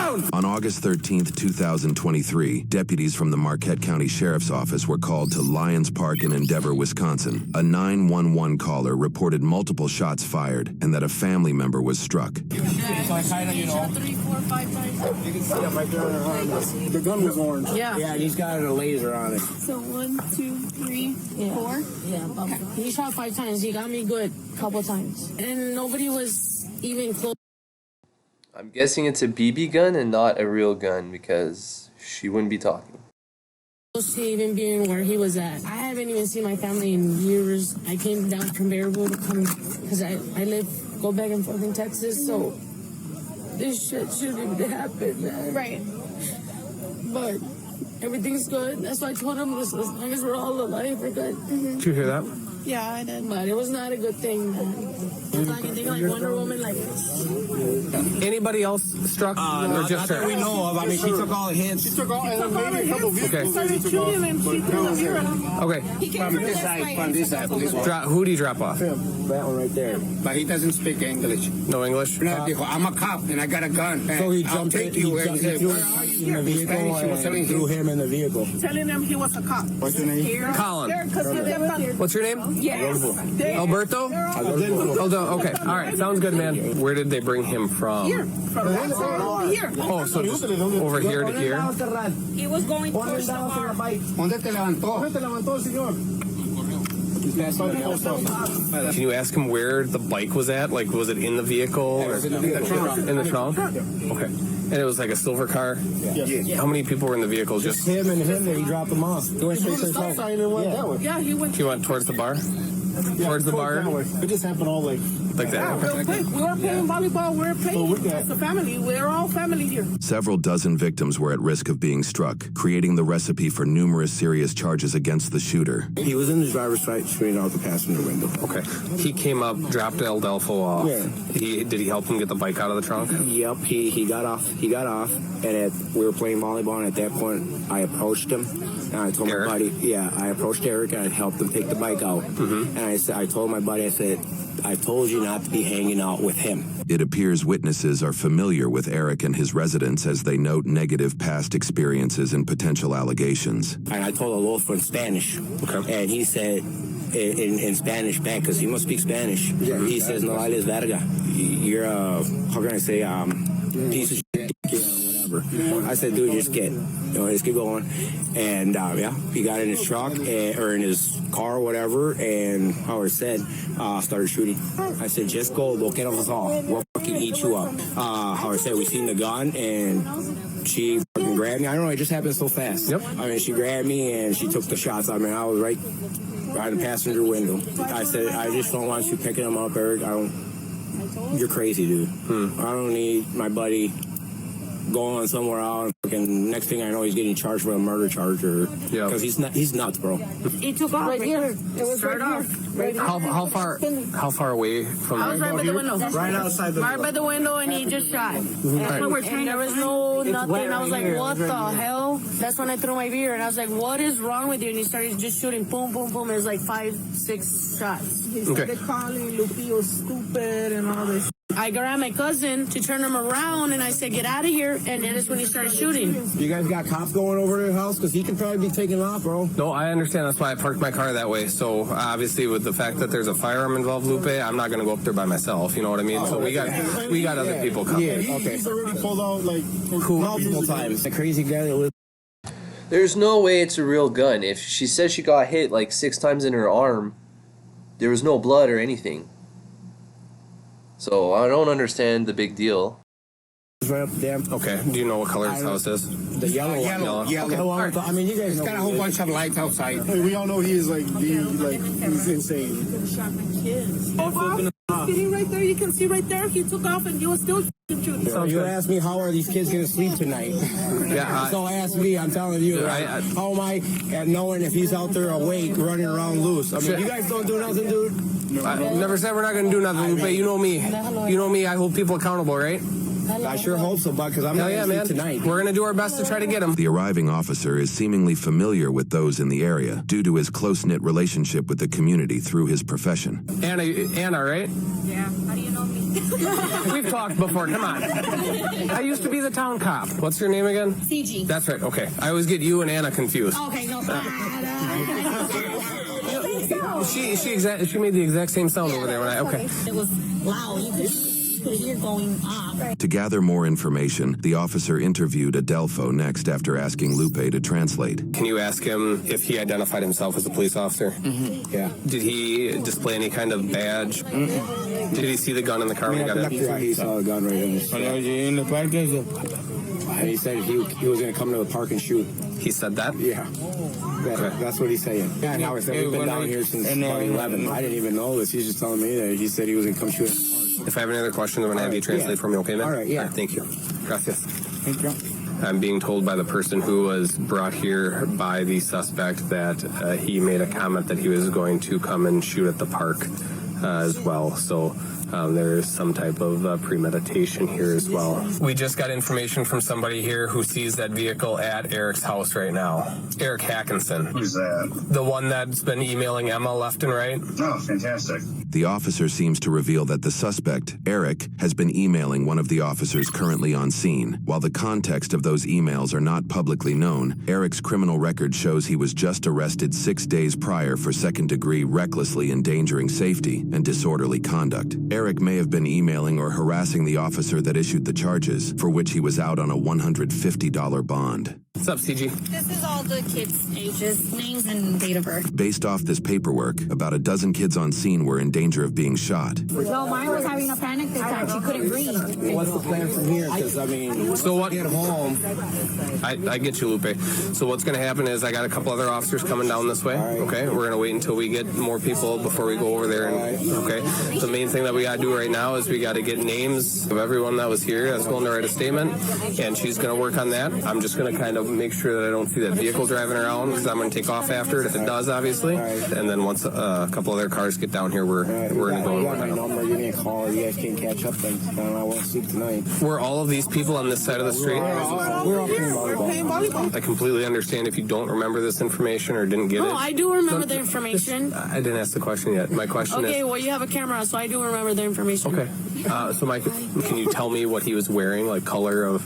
down! On August 13th, 2023, deputies from the Marquette County Sheriff's Office were called to Lions Park in Endeavor, Wisconsin. A 911 caller reported multiple shots fired and that a family member was struck. So I kind of, 3, 4, 5 times. You can see it right there on her arm. The gun was orange. Yeah. Yeah, and he's got a laser on it. So 1, 2, 3, 4? Yeah. Okay. He shot 5 times. He got me good a couple times. And nobody was even close. I'm guessing it's a BB gun and not a real gun because she wouldn't be talking. Close to even being where he was at. I haven't even seen my family in years. I came down from Bearable to come because I go back and forth in Texas, so this shit shouldn't happen, man. Right. But everything's good. That's why I told him, as long as we're all alive, we're good. Mm-hmm. Did you hear that? Yeah, I did. But it was not a good thing, man. It's like I think like Wonder Woman, like Anybody else struck? Or just her? That we know of. I mean, she took all the hits. She took all maybe a couple vehicles. Started shooting and she threw a beer at him. Okay. He came from this way. From this side. Who do you drop off? That one right there. But he doesn't speak English. No English? I'm a cop and I got a gun. So he I'll jumped take you. in the vehicle and threw him in the vehicle. Telling him he was a cop. What's your name? Colin. Yes. What's your name? Yes. Alberto? Hold on. Okay. All right. Sounds good, man. Where did they bring him from? Here. From that side over here. Oh, so just over here to here? He was going towards the bar. ¿Dónde te levantó? Can you ask him where the bike was at? Like, was it in the vehicle? Or In the trunk. Okay. And it was like a silver car? Yeah. How many people were in the vehicle? Just him and him, and he dropped them off. He went straight to the car. Yeah, he went. He went towards the bar? Towards the bar? It just happened all like that. Real quick. We were playing volleyball. We were playing as a family. We're all family here. Several dozen victims were at risk of being struck, creating the recipe for numerous serious charges against the shooter. he was in the driver's side, shooting out the passenger window. Okay. He came up, dropped El Delfo off. Yeah. Did he help him get the bike out of the trunk? Yep, he got off. And we were playing volleyball, and at that point, I approached him. And I told Eric? my buddy, I approached Eric, and I helped him take the bike out. Mm-hmm. And I told my buddy, I said, I told you not to be hanging out with him. It appears witnesses are familiar with Eric and his residence as they note negative past experiences and potential allegations. And I told Adolfo in Spanish. Okay. And he said, in Spanish back, because he must speak Spanish. Yeah, he says, no vales verga. You're a, how can I say, piece of shit, whatever. I said, dude, just get going. And he got in his truck or in his car or whatever, and Howard said, started shooting. I said, just go, look at us all. We'll fucking eat you up. Howard said, we seen the gun, and she fucking grabbed me. I don't know, it just happened so fast. Yep. I mean, she grabbed me and she took the shots. I mean, I was right in the passenger window. I said, I just don't want you picking them up, Eric. You're crazy, dude. I don't need my buddy going somewhere out. And next thing I know, he's getting charged for a murder charge, because he's nuts, bro. he took off right here. It was right off. Right How far away from? I was right by the window. Right outside the Right by the window, and he just shot. And there was no nothing. I was like, what the hell? That's when I threw my beer, and I was like, what is wrong with you? And he started just shooting, boom, boom, boom. It was like 5, 6 shots. He started calling Lupillo stupid and all this. I grabbed my cousin to turn him around, and I said, get out of here. And then that's when he started shooting. You guys got cops going over to your house? Because he can probably be taken off, bro. No, I understand. That's why I parked my car that way. So obviously, with the fact that there's a firearm involved, Lupe, I'm not going to go up there by myself. You know what I mean? So we got other people coming. Yeah, okay. He's already pulled out like multiple times. The crazy guy that was. There's no way it's a real gun. If she says she got hit like 6 times in her arm, there was no blood or anything. So I don't understand the big deal. Right up there. Okay. Do you know what color his house is? The yellow one. Yellow. Okay. I mean, you guys He's got a whole bunch of lights outside. We all know he is he's insane. Sitting right there, you can see right there. He took off and he was still shooting. So you asked me, how are these kids going to sleep tonight? Yeah. So ask me, I'm telling you. How am I at knowing if he's out there awake, running around loose? I mean, you guys don't do nothing, dude? I never said we're not going to do nothing, Lupe. You know me. You know me. I hold people accountable, right? I sure hope so, bud, because I'm not going to sleep tonight. We're going to do our best to try to get him. The arriving officer is seemingly familiar with those in the area due to his close-knit relationship with the community through his profession. Anna, right? Yeah, how do you know me? We've talked before. Come on. I used to be the town cop. What's your name again? CG. That's right. Okay. I always get you and Anna confused. Okay, no. She made the exact same sound over there when I. Okay. It was loud. You could hear going off. To gather more information, the officer interviewed Adelfo next after asking Lupe to translate. Can you ask him if he identified himself as a police officer? Mm-hmm. Yeah. Did he display any kind of badge? Mm-hmm. Did he see the gun in the car when he got in? Yeah, he saw a gun right in his and he said he was going to come to the park and shoot. He said that? Yeah. That's what he's saying. Yeah, now we've been down here since 11. I didn't even know this. He's just telling me that he said he was going to come shoot at the park. If I have any other questions, I'm going to have you translate for me, okay, man? All right, yeah. Thank you. Gracias. Thank you. I'm being told by the person who was brought here by the suspect that he made a comment that he was going to come and shoot at the park as well. So there is some type of premeditation here as well. We just got information from somebody here who sees that vehicle at Eric's house right now. Eric Hackinson. Who's that? The one that's been emailing Emma left and right. Oh, fantastic. The officer seems to reveal that the suspect, Eric, has been emailing one of the officers currently on scene. While the context of those emails are not publicly known, Eric's criminal record shows he was just arrested 6 days prior for second-degree recklessly endangering safety and disorderly conduct. Eric may have been emailing or harassing the officer that issued the charges, for which he was out on a $150 bond. What's up, CG? This is all the kids' ages, names, and date of birth. Based off this paperwork, about a dozen kids on scene were in danger of being shot. Well, mine was having a panic attack. She couldn't breathe. What's the plan from here? Because, I mean, So what? get home. I get you, Lupe. So what's going to happen is I got a couple other officers coming down this way. right. Okay, we're going to wait until we get more people before we go over there. And, okay, the main thing that we got to do right now is we got to get names of everyone that was here that's going to write a statement, and she's going to work on that. I'm just going to kind of make sure that I don't see that vehicle driving around because I'm going to take off after it if it does, obviously. And then once a couple other cars get down here, we're going to go and You work got my on it. number. You need a call. You guys can catch up things. I won't sleep tonight. Were all of these people on this side of the street? We're all playing volleyball. I completely understand if you don't remember this information or didn't get it. No, I do remember the information. I didn't ask the question yet. My question Okay, is... well, you have a camera, so I do remember the information. Okay. So, Mike, can you tell me what he was wearing, like color of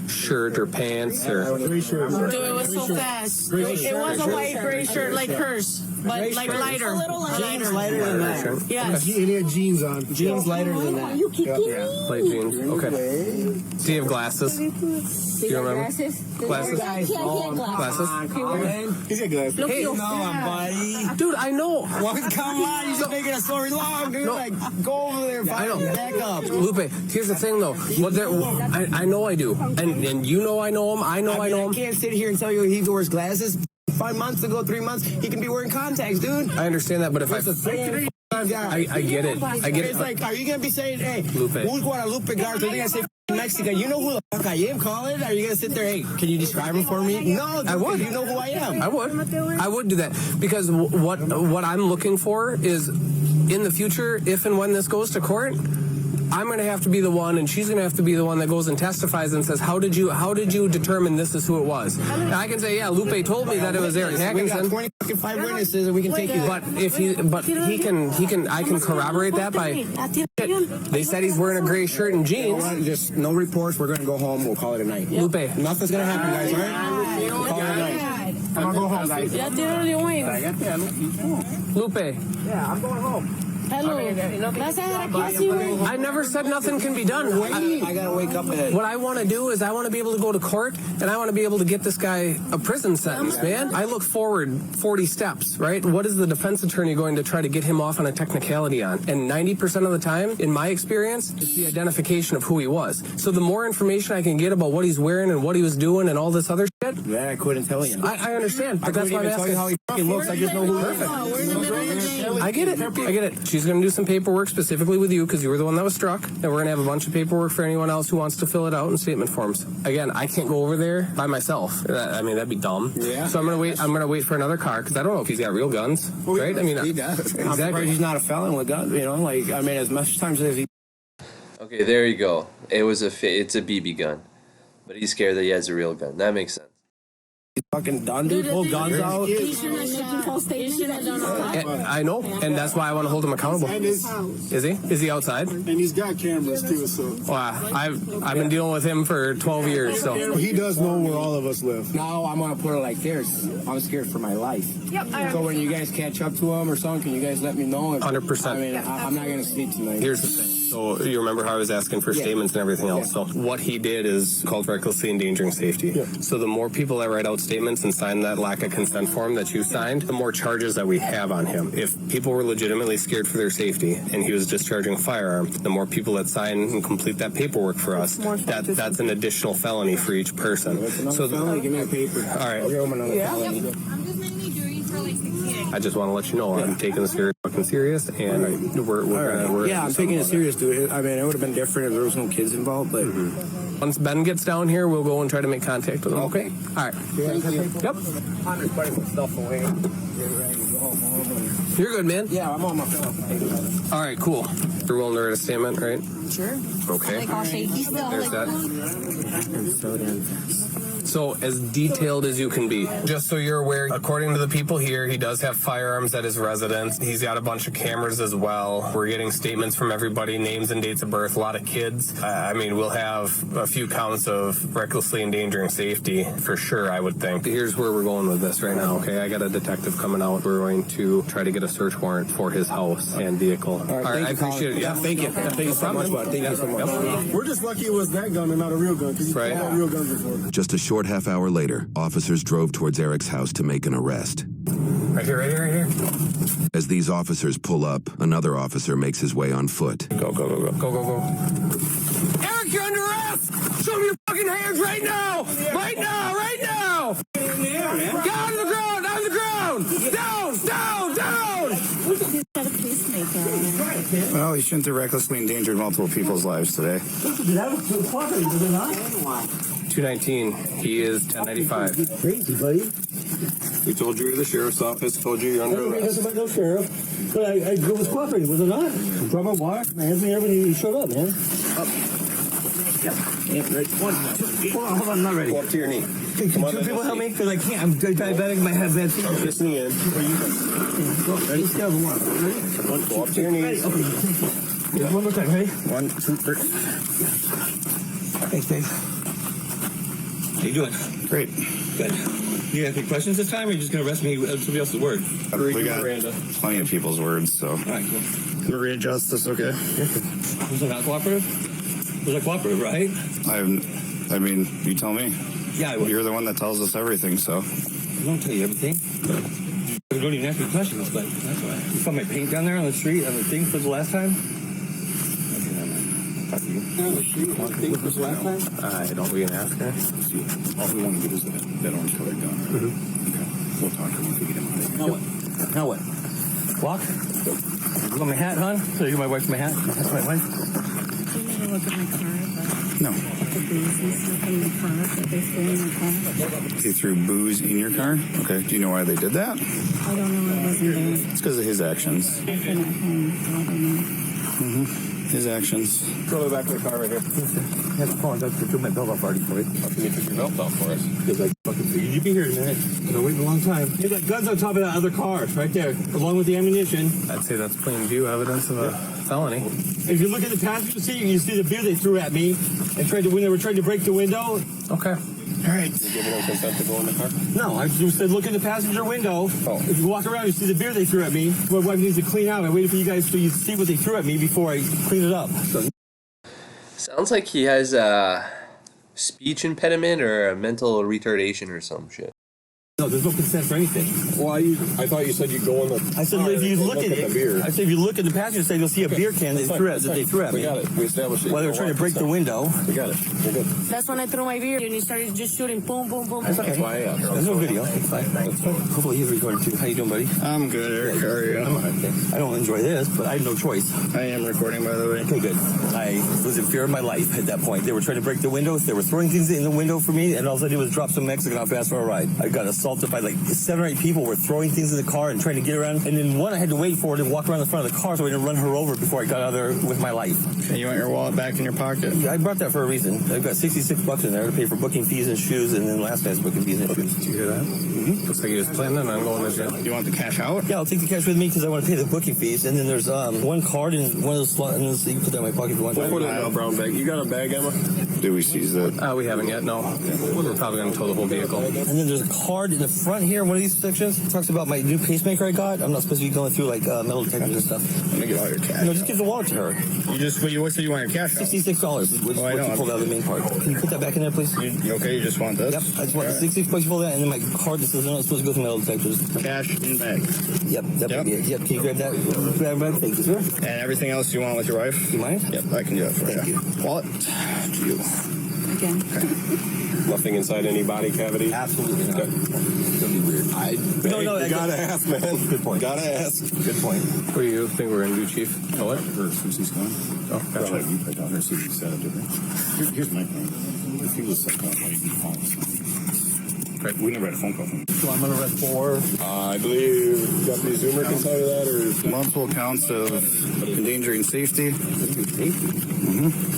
shirt or pants or... Dude, it was so fast. It was a white gray shirt like hers, but like lighter. A little lighter. Lighter. Lighter than that. Yes. He had jeans on. Jeans lighter than that. You kicking me? Light jeans. Okay. Do you have glasses? Do you remember? Glasses? He had glasses. Glasses? He's a good. Look Hey, at buddy. dude, I know. Well, come on, you're just making a story long, dude. No. Like, go over there, I know. back up. Lupe, here's the thing, though. I know I do. And you know I know him. I know I know I him. can't sit here and tell you he wears glasses. 5 months ago, 3 months, he can be wearing contacts, dude. I understand that, but if It's the same guy. I get it. I get it. It's like, are you gonna be saying, hey, Lupe. who's Guadalupe Garza? They're gonna say Mexican. You know who the fuck I am, Colin? Are you gonna sit there, hey, can you describe him for me? No, dude, I would. You know who I am. I would do that because what I'm looking for is in the future, if and when this goes to court, I'm going to have to be the one, and she's going to have to be the one that goes and testifies and says, how did you determine this is who it was? And I can say, yeah, Lupe told me that it was Eric We got Hackinson. 25 witnesses, and we can take you. But I can corroborate that by. They said he's wearing a gray shirt and jeans. Just no reports. We're gonna go home. We'll call it a night. Lupe, Nothing's gonna happen, guys. All right? We'll call it a night. I'm gonna go home, guys. Ya tiro de hoy. Lupe. Yeah, I'm going home. Hello. ¿Vas a dejar aquí así, güey? I never said nothing can be done. I gotta wake up ahead. What I want to do is I want to be able to go to court and I want to be able to get this guy a prison sentence, man. I look forward 40 steps, right? What is the defense attorney going to try to get him off on a technicality on? And 90% of the time, in my experience, it's the identification of who he was. So the more information I can get about what he's wearing and what he was doing and all this other shit, That I couldn't tell you. I understand, I but that's couldn't why I'm even tell you asking. how he fucking looks. I just know who he is. We're in the middle of the day. I get it. She's going to do some paperwork specifically with you because you were the one that was struck. And we're going to have a bunch of paperwork for anyone else who wants to fill it out in statement forms. Again, I can't go over there by myself. I mean, that'd be dumb. Yeah. So I'm going to wait for another car because I don't know if he's got real guns, right? I mean, He does. I'm surprised exactly. he's not a felon with guns. You know, like, I mean, as much times as he. Okay, there you go. It's a BB gun, but he's scared that he has a real gun. That makes sense. fucking done, dude. Pull guns out. He shouldn't have shot. He shouldn't have done all that. I know, and that's why I want to hold him accountable. And his, Is he? Is he outside? and he's got cameras too, so Well, I've been dealing with him for 12 years, so he does know where all of us live. Now I'm gonna put it like this. I'm scared for my life. So when you guys catch up to him or something, can you guys let me know? 100%. I mean, I'm not gonna sleep tonight. here's the thing. So you remember how I was asking for statements and everything else. So what he did is called recklessly endangering safety. So the more people that write out statements and sign that lack of consent form that you signed, the more charges that we have on him. If people were legitimately scared for their safety and he was discharging a firearm, the more people that sign and complete that paperwork for us, that's an additional felony for each person. So Give me a paper. all right. I'll give him another felony. I'm just mainly jury for like 6 years. I just want to let you know I'm taking this very fucking serious, and we're Yeah, I'm taking it serious, dude. I mean, it would have been different if there was no kids involved, but Once Ben gets down here, we'll go and try to make contact with him. Okay. All right. Yep. I'm just putting some stuff away. You're good, man. Yeah, I'm on my phone. All right, cool. You're willing to write a statement, right? Sure. Okay. Like all shaky still. There's Like, that. So as detailed as you can be. Just so you're aware, according to the people here, he does have firearms at his residence. He's got a bunch of cameras as well. We're getting statements from everybody, names and dates of birth, a lot of kids. I mean, we'll have a few counts of recklessly endangering safety for sure, I would think. Here's where we're going with this right now, okay? I got a detective coming out. We're going to try to get a search warrant for his house and vehicle. All right, I appreciate it. Yeah, Thank you. Thank you so much, bud. Thank you so much. We're just lucky it was that gun and not a real gun, because he's Right. had real guns before. Just a short half hour later, officers drove towards Eric's house to make an arrest. Right here, right here, right here. As these officers pull up, another officer makes his way on foot. Go, go, go, go. Go, go, go. Eric, you're under arrest! Show me your fucking hands right now! Right now, right now! Get on the ground, on the ground! Down, down, down! got a pacemaker. Well, he shouldn't have recklessly endangered multiple people's lives today. 219. He is 1095. Crazy, buddy. We told you to the sheriff's office, told you you're under That's arrest. about no sheriff. But I was cooperating, was it not? I brought my water. I asked me everything. He showed up, man. Yeah, ready. One, two, hold on, I'm not ready. Go up to your knee. Can two people help me? Because I can't. I'm diabetic. I have bad feet. This knee in. Ready? Scale of one. Ready? Go up to your knees. Ready? Okay, thank you. Yeah, one more time. Ready? 1, 2, 3. Thanks, Dave. How you doing? Great. Good. You have any questions this time, or are you just going to arrest me with somebody else's word? We got plenty of people's words, so. All right, cool. Maria Justice, okay? Was it not cooperative? Was it cooperative, right? I mean, you tell me. Yeah, I will. You're the one that tells us everything, so. I don't tell you everything. I don't even ask me questions, but that's why. You saw my paint down there on the street on the thing for the last time? Okay, never mind. Talk to you. I don't we can ask her. All we want to get is that orange colored gun. Right? Okay. We'll talk to him once we get him out of here. Now what? Now what? Walk? You want my hat, hon? So you my wife's my hat? That's my wife? You never look at my car, but No. the booze and stuff in the car that they threw in the car. They threw booze in your car? Okay. Do you know why they did that? I don't know. I wasn't there. It's because of his actions. I've been at home, so I don't know. His actions. Throw it back in the car right here. Have a phone. I took my belt off already for it. How come you took your belt off for us? Because I fucking figured you'd be here in a minute. I've been waiting a long time. You got guns on top of that other car, right there, along with the ammunition. I'd say that's plain view evidence of a felony. If you look at the passenger seat, you see the beer they threw at me and tried to when they were trying to break the window. Okay. All right. You giving them consent to go in the car? No, I just said look in the passenger window. Oh. If you walk around, you see the beer they threw at me. My wife needs to clean out. I waited for you guys so you see what they threw at me before I clean it up. So, Sounds like he has a speech impediment or a mental retardation or some shit. no, there's no consent for anything. Well, I thought you said you'd go in the. I said if you look at it, I said if you look at the passenger side, you'll see a beer can that they threw at me. We got it. We established it. While they were trying to break the window. We got it. We're good. That's when I threw my beer and he started just shooting boom, boom, boom. That's okay. That's why I asked. There's no video. It's fine. Hopefully he's recording too. How you doing, buddy? I'm good, Eric. How are you? I'm all right, thanks. I don't enjoy this, but I had no choice. I am recording, by the way. Okay, good. I was in fear of my life at that point. They were trying to break the windows. They were throwing things in the window for me, and all I did was drop some Mexican off, ask for a ride. I got assaulted. assaulted by like 7 or 8 people. Were throwing things in the car and trying to get around. And then one I had to wait for to walk around the front of the car so I didn't run her over before I got out of there with my life. And you want your wallet back in your pocket? Yeah, I brought that for a reason. I've got $66 in there to pay for booking fees and shoes, and then last night's booking fees and shoes. Did you hear that? Mm-hmm. Looks like he was planning on going to jail. You want the cash out? Yeah, I'll take the cash with me because I want to pay the booking fees. And then there's one card in one of those slots, and you can put that in my pocket if you want. Put it in a brown bag. You got a bag, Emma? Did we seize that? We haven't yet, no. We're probably going to tow the whole vehicle. And then there's a card in the front here, one of these sections. It talks about my new pacemaker I got. I'm not supposed to be going through like metal detectors and stuff. Let me get all your cash. No, just give the wallet to her. What said you want your cash out? $66, which is what you pulled out of the main part. Can you put that back in there, please? You okay? You just want this? Yep, I just want the 66 bucks you pull that, and then my card that says I'm not supposed to go through metal detectors. Cash in bag. Yep. Can you grab that? Grab my bag, thank you, sir. And everything else you want with your wife? Do you mind? Yep, I can do that for Thank you. Wallet to you. Again. Nothing inside any body cavity? Absolutely not. Okay. It's gonna be weird. You gotta ask, man. Good point. Gotta ask. Good point. What do you think we're going to do, Chief? Oh, what? Susie's gone. Oh, gotcha. You put down her Susie said it, didn't he? Here's my thing. If he was sucked out, why didn't he call us? Right. We never had a phone call from him. So I'm gonna arrest for. I believe Deputy Zoomer can tell you that, or Multiple counts of endangering safety.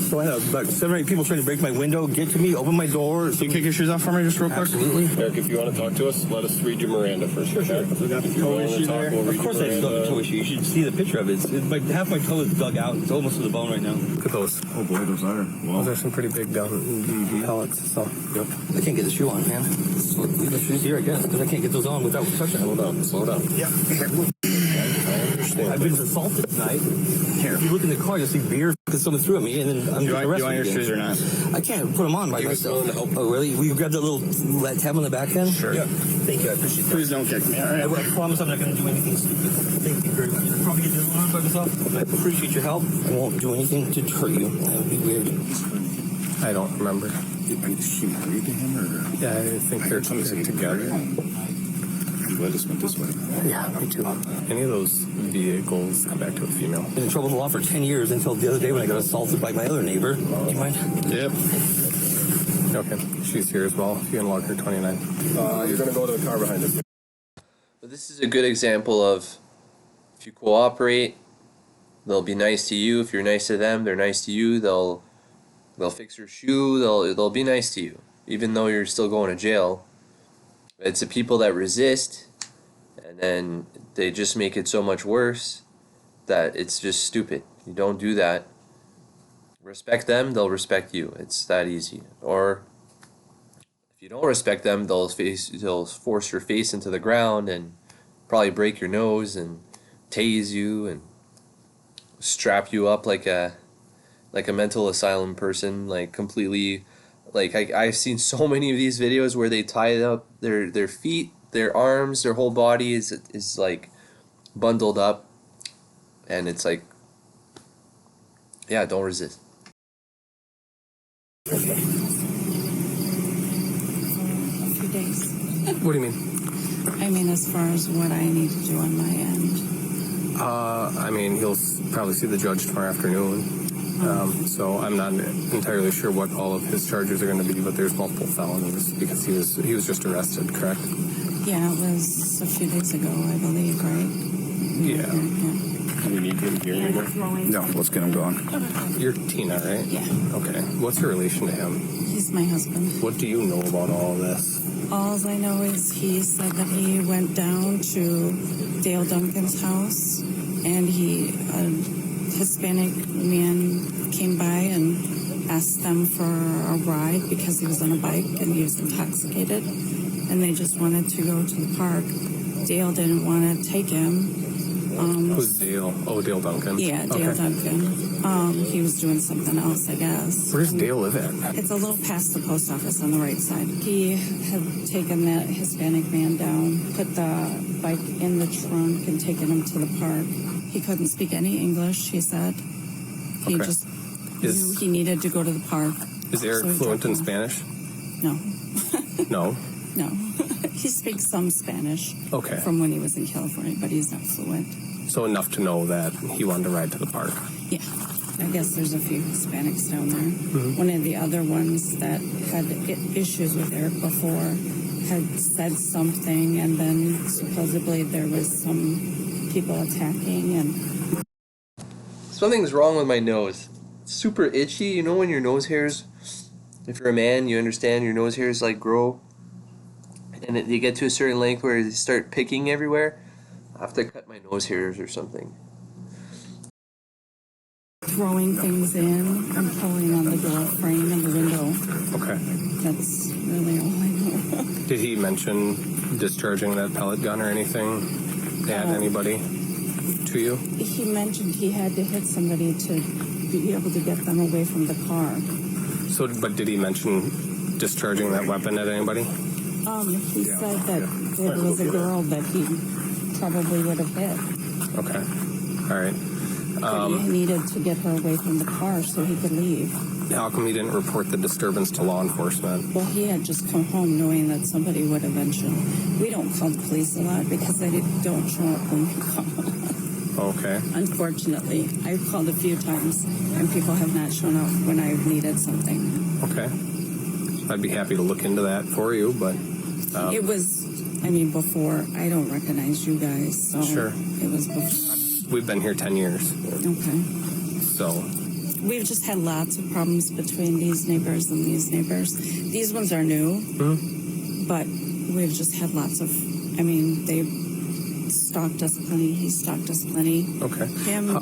So I have about 7 or 8 people trying to break my window, get to me, open my door. Can you kick your shoes off for me just real quick? Absolutely. Eric, if you want to talk to us, let us read your Miranda first. Sure. We got the toe issue there. Of course I still have a toe issue. You should see the picture of it. Half my toe is dug out. It's almost to the bone right now. Look at those. Oh boy, those are. Those are some pretty big pellets. So, yep. I can't get the shoe on, man. So leave the shoes here, I guess, because I can't get those on without touching them. Slow down. Yeah. I understand. I've been assaulted tonight. Here. If you look in the car, you'll see beer because someone threw at me, and then I'm Do you arrested want your again. shoes or not? I can't put them on by myself. Oh, really? Will you grab that little tab on the back then? Sure. Yeah. Thank you. I appreciate that. Please don't kick me. All right. I promise I'm not going to do anything stupid. Thank you very much. You'll probably get this on by myself. I appreciate your help. I won't do anything to hurt you. That would be weird. I don't remember. Is she married to him, or? Yeah, I think they're together. I'm glad this went this way. Yeah, me too. Any of those vehicles come back to a female? Been in trouble with the law for 10 years until the other day when I got assaulted by my other neighbor. Do you mind? Yep. Okay, she's here as well. You can log her 29. You're going to go to the car behind us. But this is a good example of if you cooperate, they'll be nice to you. If you're nice to them, they're nice to you. They'll fix your shoe. They'll be nice to you, even though you're still going to jail. It's the people that resist, and then they just make it so much worse that it's just stupid. You don't do that. Respect them, they'll respect you. It's that easy. Or if you don't respect them, they'll force your face into the ground and probably break your nose and tase you and strap you up like a mental asylum person, like completely. Like I've seen so many of these videos where they tie up their feet, their arms, their whole body is like bundled up, and it's like, yeah, don't resist. A few days. What do you mean? I mean, as far as what I need to do on my end. I mean, he'll probably see the judge tomorrow afternoon. So I'm not entirely sure what all of his charges are going to be, but there's multiple felonies because he was just arrested, correct? Yeah, it was a few days ago, I believe, right? Yeah. Yeah. You need him here anymore? No, let's get him going. You're Tina, right? Yeah. Okay. What's your relation to him? He's my husband. What do you know about all of this? All I know is he said that he went down to Dale Duncan's house, and a Hispanic man came by and asked them for a ride because he was on a bike and he was intoxicated, and they just wanted to go to the park. Dale didn't want to take him. Who's Dale? Oh, Dale Duncan. Yeah, Dale Okay. Duncan. He was doing something else, I guess. Where's Dale live at? It's a little past the post office on the right side. He had taken that Hispanic man down, put the bike in the trunk, and taken him to the park. He couldn't speak any English, he said. He Okay. just knew he needed to go to the park. Is Eric So he fluent took in him. Spanish? No. No. No. He speaks some Spanish Okay. from when he was in California, but he's not fluent. So enough to know that he wanted to ride to the park. Yeah. I guess there's a few Hispanics down there. One of the other ones that had issues with Eric before had said something, and then supposedly there was some people attacking, and Something's wrong with my nose. It's super itchy. You know when your nose hairs, if you're a man, you understand your nose hairs like grow, and you get to a certain length where they start picking everywhere. I have to cut my nose hairs or something. throwing things in and pulling on the door frame and the window. Okay. That's really all I know. Did he mention discharging that pellet gun or anything at anybody to you? He mentioned he had to hit somebody to be able to get them away from the car. So, but did he mention discharging that weapon at anybody? He said that it was a girl that he probably would have hit. Okay. All right. But he needed to get her away from the car so he could leave. How come he didn't report the disturbance to law enforcement? Well, he had just come home knowing that somebody would eventually. We don't call the police a lot because they don't show up when we call. Okay. Unfortunately, I've called a few times and people have not shown up when I've needed something. Okay. I'd be happy to look into that for you, but... It was, before. I don't recognize you guys, so... Sure. It was before. We've been here 10 years. Okay. So... We've just had lots of problems between these neighbors and these neighbors. These ones are new, but we've just had lots of... they stalked us plenty. He stalked us plenty. Okay.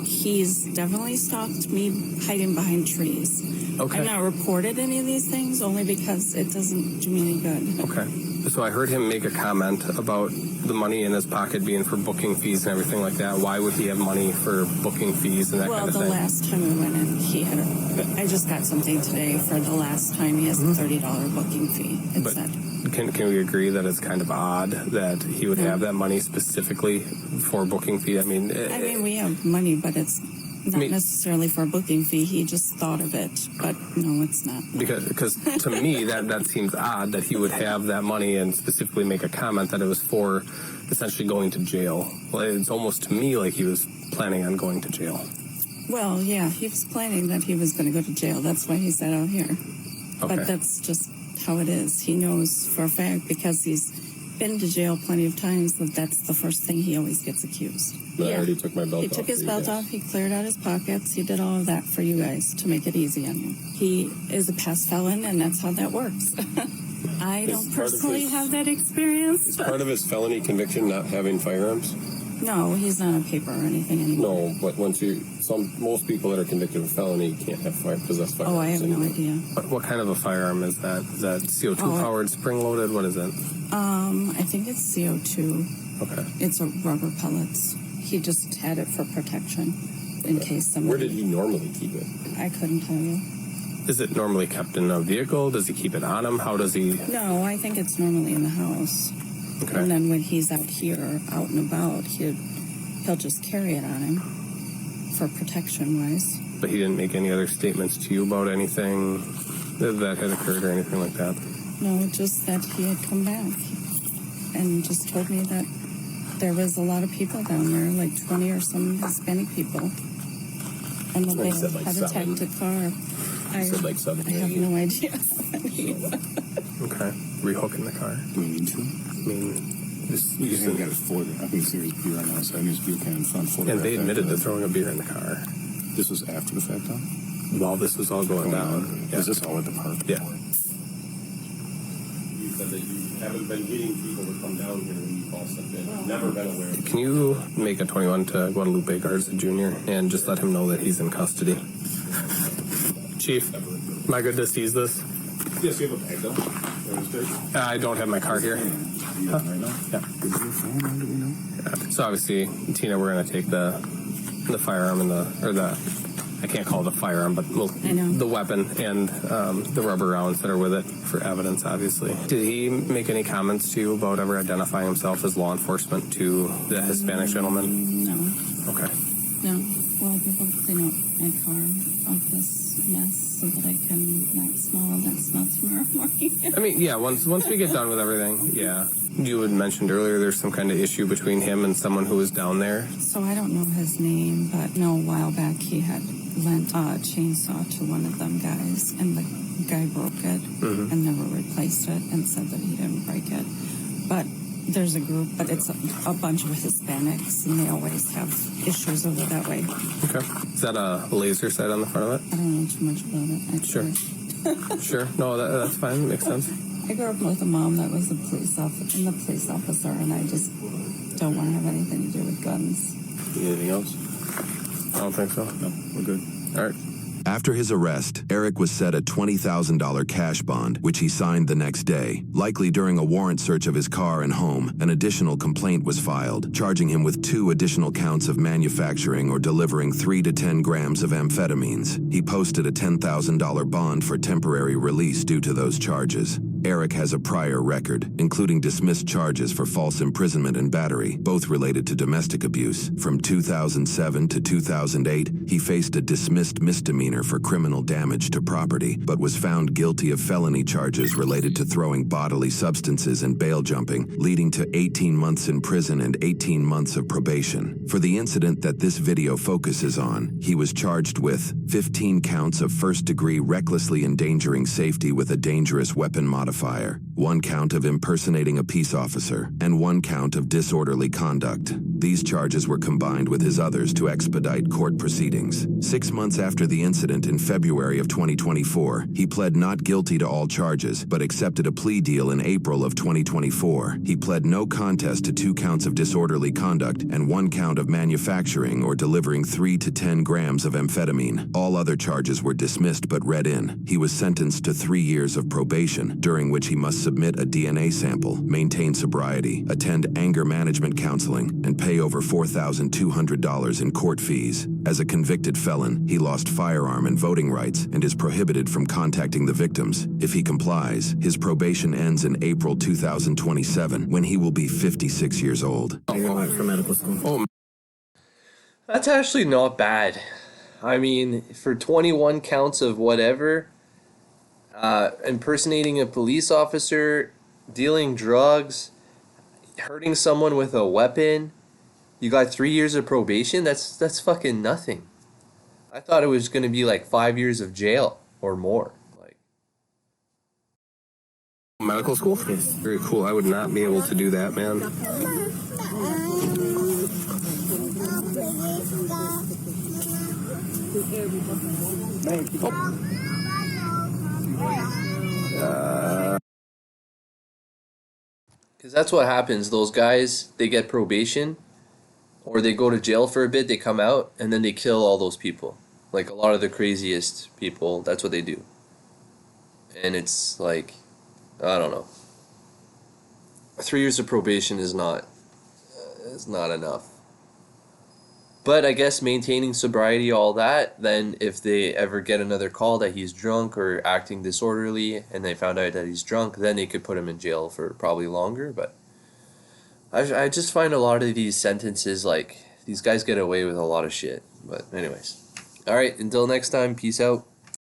He's definitely stalked me hiding behind trees. Okay. I've not reported any of these things only because it doesn't do me any good. Okay. So I heard him make a comment about the money in his pocket being for booking fees and everything like that. Why would he have money for booking fees and that kind of thing? Well, the last time we went in, he had I just got something today for the last time. He has a $30 booking fee. It said. Can we agree that it's kind of odd that he would have that money specifically for booking fee? We have money, but it's not necessarily for a booking fee. He just thought of it, but no, it's not. Because to me, that seems odd that he would have that money and specifically make a comment that it was for essentially going to jail. Well, it's almost to me like he was planning on going to jail. Well, yeah, he was planning that he was going to go to jail. That's why he said out here. Okay. But that's just how it is. He knows for a fact because he's been to jail plenty of times that that's the first thing he always gets accused. I already took my belt off. He took his belt off. He cleared out his pockets. He did all of that for you guys to make it easy on you. He is a past felon, and that's how that works. I don't personally have that experience. Is part of his felony conviction not having firearms? No, he's not on paper or anything anymore. No, but most people that are convicted of felony can't possess firearms. Oh, I have no idea. What kind of a firearm is that? Is that CO2 powered, spring loaded? What is it? I think it's CO2. Okay. It's a rubber pellets. He just had it for protection in case somebody... Where did he normally keep it? I couldn't tell you. Is it normally kept in a vehicle? Does he keep it on him? How does he... No, I think it's normally in the house. Okay. And then when he's out here, out and about, he'll just carry it on him for protection-wise. But he didn't make any other statements to you about anything that had occurred or anything like that? No, just that he had come back and just told me that there was a lot of people down there, like 20 or some Hispanic people. And that they had attacked a car. He said like 7 I have no idea. Okay. Rehooking the car? Do we need to? Just You using got it for I think there's beer on the outside. There's beer can in front. And they admitted to throwing a beer in the car. This was after the fact, though? While this was all going down. Is this all at the park? Yeah. You said that you haven't been getting people to come down here when you call something. Never been aware. Can you make a 21 to Guadalupe Garza Jr. and just let him know that he's in custody? Chief, am I good to seize this? Yes, you have a bag, though. I don't have my car here. Are you on right now? Yeah. Is your phone on? Do we know? So obviously, Tina, we're going to take the firearm and I can't call it a firearm, but the weapon and the rubber rounds that are with it for evidence, obviously. Did he make any comments to you about ever identifying himself as law enforcement to the Hispanic gentleman? No. Okay. No. Well, we will clean up my car of this mess so that I can not smell that smell tomorrow morning. Once we get done with everything, yeah. You had mentioned earlier there's some kind of issue between him and someone who was down there. So I don't know his name, but no, a while back he had lent a chainsaw to one of them guys, and the guy broke it and never replaced it and said that he didn't break it. But there's a group, but it's a bunch of Hispanics, and they always have issues over that way. Okay. Is that a laser sight on the front of I don't know too much about it, actually. it? Sure. No, that's fine. Makes sense. I grew up with a mom that was a police officer, and I just don't want to have anything to do with guns. Anything else? I don't think so. No, we're good. All right. After his arrest, Eric was set a $20,000 cash bond, which he signed the next day. Likely during a warrant search of his car and home, an additional complaint was filed, charging him with 2 additional counts of manufacturing or delivering 3 to 10 grams of amphetamines. He posted a $10,000 bond for temporary release due to those charges. Eric has a prior record, including dismissed charges for false imprisonment and battery, both related to domestic abuse. From 2007 to 2008, he faced a dismissed misdemeanor for criminal damage to property, but was found guilty of felony charges related to throwing bodily substances and bail jumping, leading to 18 months in prison and 18 months of probation. For the incident that this video focuses on, he was charged with 15 counts of first-degree recklessly endangering safety with a dangerous weapon modifier, 1 count of impersonating a peace officer, and 1 count of disorderly conduct. These charges were combined with his others to expedite court proceedings. 6 months after the incident in February of 2024, he pled not guilty to all charges, but accepted a plea deal in April of 2024. He pled no contest to 2 counts of disorderly conduct and 1 count of manufacturing or delivering 3 to 10 grams of amphetamine. All other charges were dismissed but read in. He was sentenced to 3 years of probation, during which he must submit a DNA sample, maintain sobriety, attend anger management counseling, and pay over $4,200 in court fees. As a convicted felon, he lost firearm and voting rights and is prohibited from contacting the victims. If he complies, his probation ends in April 2027, when he will be 56 years old. For medical school. Oh, That's actually not bad. I mean, for 21 counts of whatever, impersonating a police officer, dealing drugs, hurting someone with a weapon, you got 3 years of probation? That's fucking nothing. I thought it was going to be like 5 years of jail or more. Like, medical school? Yes. Very cool. I would not be able to do that, man. because that's what happens. Those guys, they get probation, or they go to jail for a bit, they come out, and then they kill all those people. Like a lot of the craziest people, that's what they do. And it's like, I don't know. 3 years of probation is not enough. But I guess maintaining sobriety, all that, then if they ever get another call that he's drunk or acting disorderly and they found out that he's drunk, then they could put him in jail for probably longer. But I just find a lot of these sentences, like, these guys get away with a lot of shit. But anyways. Alright, until next time, peace out.